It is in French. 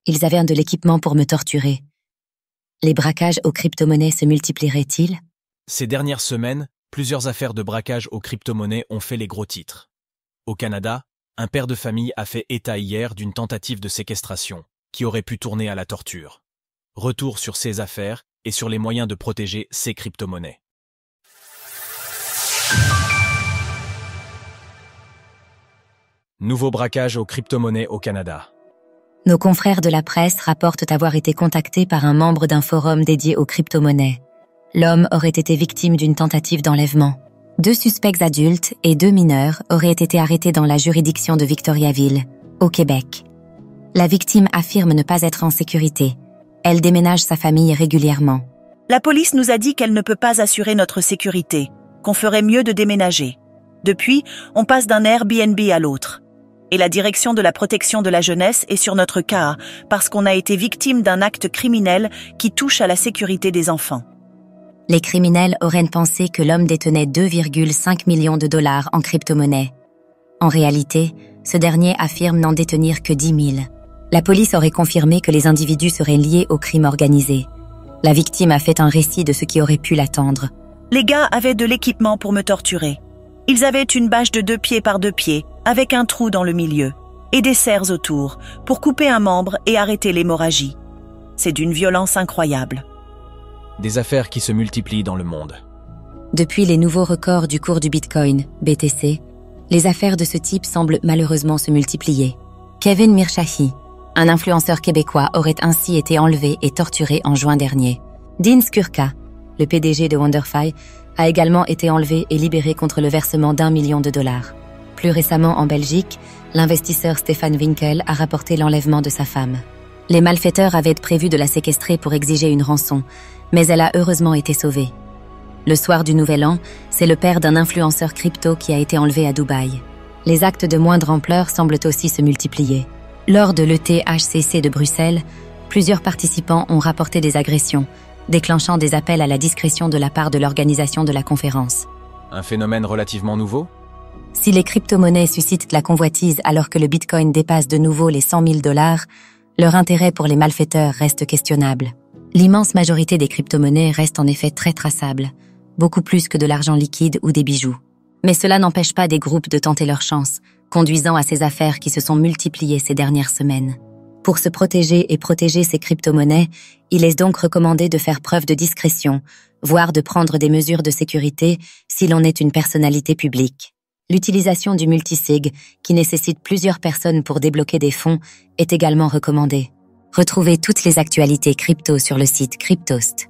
Ils avaient de l'équipement pour me torturer. Les braquages aux crypto-monnaies se multiplieraient-ils? Ces dernières semaines, plusieurs affaires de braquage aux crypto-monnaies ont fait les gros titres. Au Canada, un père de famille a fait état hier d'une tentative de séquestration, qui aurait pu tourner à la torture. Retour sur ces affaires et sur les moyens de protéger ces crypto-monnaies. Nouveau braquage aux crypto-monnaies au Canada. Nos confrères de la presse rapportent avoir été contactés par un membre d'un forum dédié aux crypto-monnaies. L'homme aurait été victime d'une tentative d'enlèvement. 2 suspects adultes et 2 mineurs auraient été arrêtés dans la juridiction de Victoriaville, au Québec. La victime affirme ne pas être en sécurité. Elle déménage sa famille régulièrement. La police nous a dit qu'elle ne peut pas assurer notre sécurité, qu'on ferait mieux de déménager. Depuis, on passe d'un Airbnb à l'autre. Et la direction de la protection de la jeunesse est sur notre cas parce qu'on a été victime d'un acte criminel qui touche à la sécurité des enfants. Les criminels auraient pensé que l'homme détenait 2,5 millions de dollars en crypto-monnaie. En réalité, ce dernier affirme n'en détenir que 10 000. La police aurait confirmé que les individus seraient liés au crime organisé. La victime a fait un récit de ce qui aurait pu l'attendre. Les gars avaient de l'équipement pour me torturer. Ils avaient une bâche de 2 pieds par 2 pieds, avec un trou dans le milieu, et des serres autour, pour couper un membre et arrêter l'hémorragie. C'est d'une violence incroyable. Des affaires qui se multiplient dans le monde. Depuis les nouveaux records du cours du Bitcoin, BTC, les affaires de ce type semblent malheureusement se multiplier. Kevin Mirshahi, un influenceur québécois, aurait ainsi été enlevé et torturé en juin dernier. Dean Skurka, le PDG de WonderFi, a également été enlevé et libéré contre le versement d'1 million de dollars. Plus récemment en Belgique, l'investisseur Stefan Winkel a rapporté l'enlèvement de sa femme. Les malfaiteurs avaient prévu de la séquestrer pour exiger une rançon, mais elle a heureusement été sauvée. Le soir du Nouvel An, c'est le père d'un influenceur crypto qui a été enlevé à Dubaï. Les actes de moindre ampleur semblent aussi se multiplier. Lors de l'ETHCC de Bruxelles, plusieurs participants ont rapporté des agressions, déclenchant des appels à la discrétion de la part de l'organisation de la conférence. Un phénomène relativement nouveau? Si les crypto-monnaies suscitent la convoitise alors que le Bitcoin dépasse de nouveau les 100 000 $, leur intérêt pour les malfaiteurs reste questionnable. L'immense majorité des crypto-monnaies reste en effet très traçable, beaucoup plus que de l'argent liquide ou des bijoux. Mais cela n'empêche pas des groupes de tenter leur chance, conduisant à ces affaires qui se sont multipliées ces dernières semaines. Pour se protéger et protéger ces crypto-monnaies, il est donc recommandé de faire preuve de discrétion, voire de prendre des mesures de sécurité si l'on est une personnalité publique. L'utilisation du multisig, qui nécessite plusieurs personnes pour débloquer des fonds, est également recommandée. Retrouvez toutes les actualités crypto sur le site cryptost.fr.